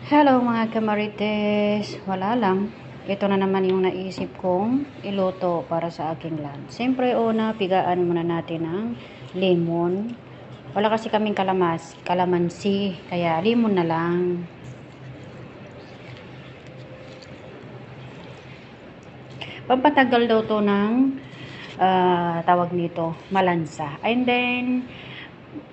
Hello mga kamarites, wala lang. Ito na naman yung naisip kong iluto para sa aking lunch. Siyempre una, pigaan muna natin ng lemon. Wala kasi kaming kalamansi, kaya lemon na lang. Pampatagal daw to ng tawag nito, malansa. And then,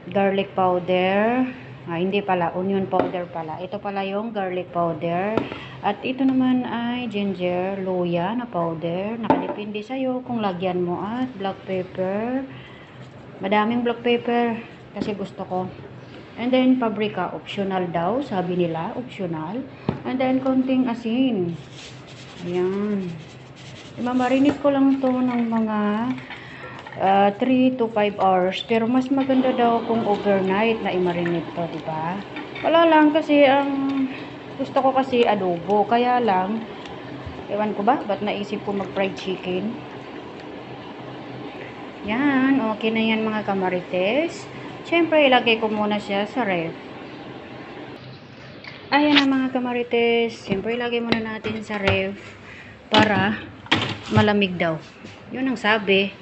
garlic powder. Hindi pala, onion powder pala. Ito pala yung garlic powder. At ito naman ay ginger, luya na powder. Nakadepende sa'yo kung lagyan mo at black pepper. Madaming black pepper kasi gusto ko. And then paprika, optional daw. Sabi nila, optional. And then konting asin. Ayan. Imamarinate ko lang to ng mga 3 to 5 hours. Pero mas maganda daw kung overnight na i-marinate to, diba? Wala lang kasi ang gusto ko kasi adobo. Kaya lang, ewan ko ba, ba't naisip ko mag-fried chicken? Yan, okay na yan mga kamarites. Siyempre, ilagay ko muna siya sa ref. Ayan na mga kamarites. Siyempre, ilagay muna natin sa ref para malamig daw. Yun ang sabi.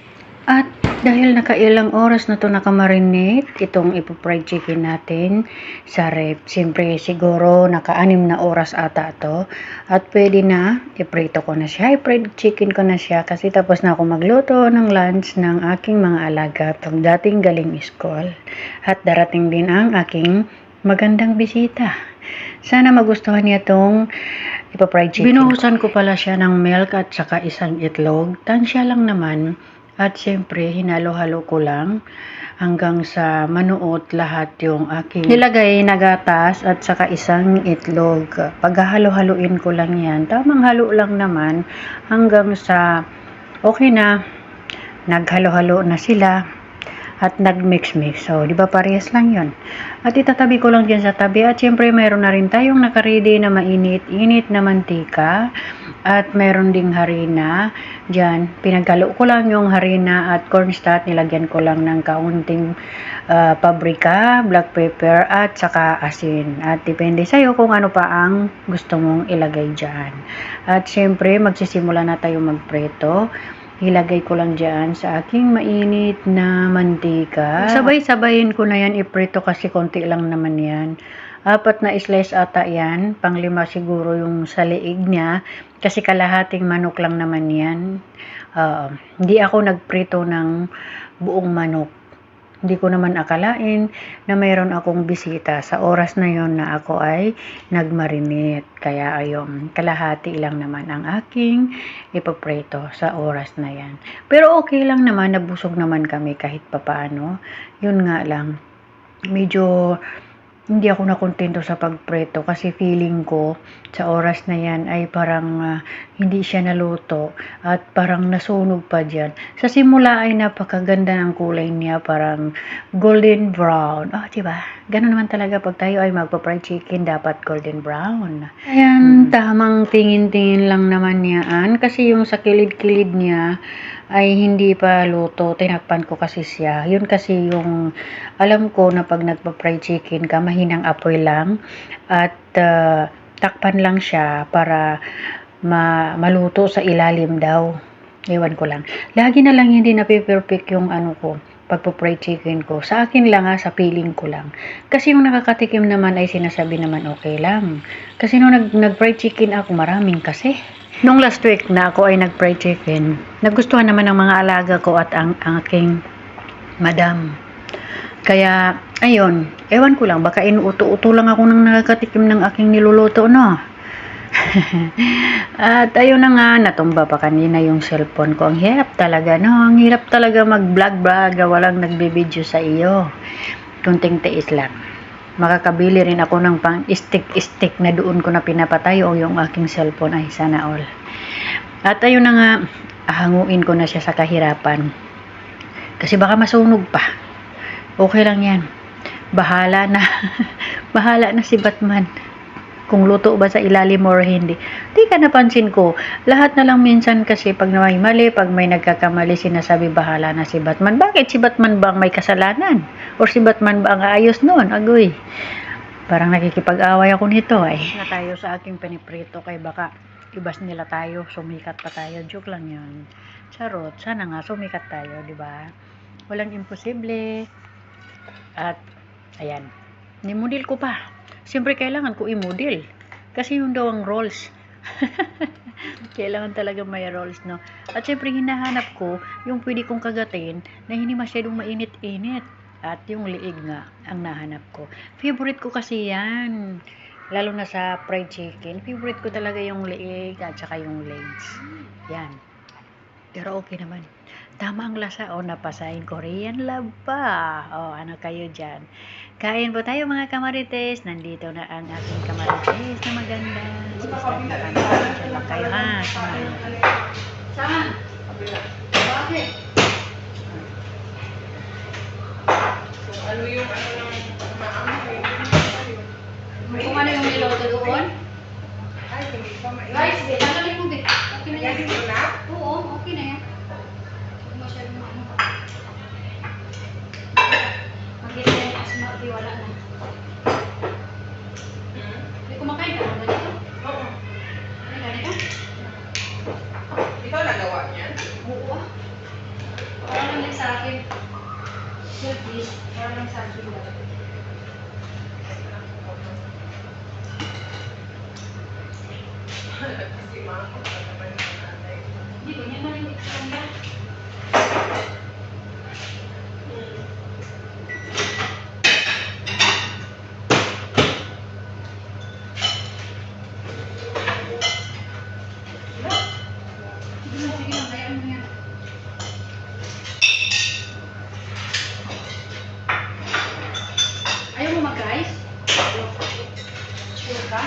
At dahil nakailang oras na to nakamarinate, itong ipo-fried chicken natin sa ref. Siyempre siguro naka-6 na oras ata to. At pwede na, iprito ko na siya. I-fried chicken ko na siya kasi tapos na ako magluto ng lunch ng aking mga alaga pag dating galing school. At darating din ang aking magandang bisita. Sana magustuhan niya itong ipo-fried chicken. Binuhusan ko pala siya ng milk at saka isang itlog. Tansya lang naman. At syempre, hinalo-halo ko lang hanggang sa manuot lahat yung aking nilagay na gatas at saka isang itlog. Paghahalo-haluin ko lang yan. Tamang halo lang naman hanggang sa okay na. Naghalo-halo na sila at nag-mix-mix. So, di ba parehas lang yon. At itatabi ko lang dyan sa tabi. At syempre, mayroon na rin tayong nakaredy na mainit-init na mantika. At mayroon ding harina. Dyan, pinaghalo ko lang yung harina at cornstarch. Nilagyan ko lang ng kaunting paprika, black pepper, at saka asin. At depende sa'yo kung ano pa ang gusto mong ilagay dyan. At syempre, magsisimula na tayo magpreto. Ilagay ko lang dyan sa aking mainit na mantika. Sabay-sabayin ko na yan iprito kasi konti lang naman yan. 4 na slice ata yan. 5 siguro yung sa liig niya. Kasi kalahating manok lang naman yan. Hindi ako nagprito ng buong manok. Hindi ko naman akalain na mayroon akong bisita sa oras na yon na ako ay nagmarinate. Kaya ayun, kalahati lang naman ang aking ipaprito sa oras na yan. Pero okay lang naman, nabusog naman kami kahit papaano. Yun nga lang, medyo hindi ako nakontento sa pagpreto kasi feeling ko sa oras na yan ay parang hindi siya naluto at parang nasunog pa dyan. Sa simula ay napakaganda ng kulay niya, parang golden brown. Diba? Ganun naman talaga pag tayo ay magpa-fried chicken, dapat golden brown. Ayan, tamang tingin-tingin lang naman yan kasi yung sa kilid-kilid niya ay hindi pa luto. Tinakpan ko kasi siya. Yun kasi yung alam ko na pag nagpa-fried chicken ka, mahinang apoy lang at takpan lang siya para maluto sa ilalim daw. Ewan ko lang. Lagi na lang hindi nape-perfect yung ano ko, pagpa-fried chicken ko. Sa akin lang sa feeling ko lang. Kasi yung nakakatikim naman ay sinasabi naman okay lang. Kasi nung nag-fried chicken ako, maraming kasi. Nung last week na ako ay nag-fried chicken, nagustuhan naman ng mga alaga ko at ang aking madam. Kaya, ayun, ewan ko lang, baka inuuto-uto lang ako nang nakakatikim ng aking niluluto, no? At ayun na nga, natumba pa kanina yung cellphone ko. Ang hirap talaga, no? Ang hirap talaga mag-vlog, walang nagbibideo sa iyo. Kunting tiis lang. Makakabili rin ako ng pang stick na doon ko na pinapatay o yung aking cellphone ay sana all. At ayun na nga, hanguin ko na siya sa kahirapan. Kasi baka masunog pa. Okay lang yan. Bahala na. Bahala na si Batman. Kung luto ba sa ilalim or hindi. Di ka napansin ko. Lahat na lang minsan kasi pag may mali, pag may nagkakamali, sinasabi bahala na si Batman. Bakit si Batman ba ang may kasalanan? Or si Batman ba ang ayos noon? Agoy. Parang nakikipag-away ako nito eh. Na tayo sa aking piniprito kay baka ibas nila tayo, sumikat pa tayo. Joke lang yun. Charot, sana nga sumikat tayo, di ba? Walang imposible. At, ayan. Ni-model ko pa. Siyempre, kailangan ko i-model. Kasi yun daw ang roles. Kailangan talaga may roles, no? At siyempre, hinahanap ko yung pwede kong kagatin na hindi masyadong mainit-init. At yung liig nga ang nahanap ko. Favorite ko kasi yan. Lalo na sa fried chicken. Favorite ko talaga yung liig at saka yung legs. Yan. Pero okay naman. Tama ang lasa. O, napasahin Korean love pa. O, ano kayo dyan? Kain po tayo mga kamarites. Nandito na ang aking kamarites na maganda. Start na kami. Diyan lang kayo ha. Samahan. Saan? Bakit? Ano yung ano ng maamoy? Kung ano yung niloto doon? Ay, hindi pa Guys, tanggalin mo bit. Okay na yan. Yan mo na? Oo, okay na yan. Huwag masyadong maano. Magkita yan asma, di wala na. Hindi kumakain ka ba dito? Oo. Ano gani ka? Ikaw nagawa niyan? Oo ah. Parang lang sa akin. Service, parang lang sa akin. Kasi mga kapatid ng nanay. Hindi ko niya malimit sa kanya. Sige lang, hayaan mo yan. Ayaw mo mag-rice? Sure ka?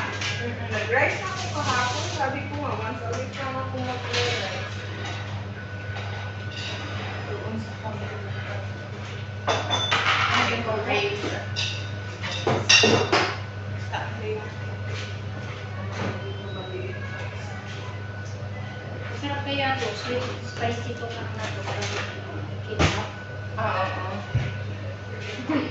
Nag-rice ako kahapon. Sabi ko nga, once a week lang ako mag-rice. Doon sa pamilya. Ano yung coffee? Sarap kaya to, sweet, spicy to ng nato. Kita. Oo. Uy,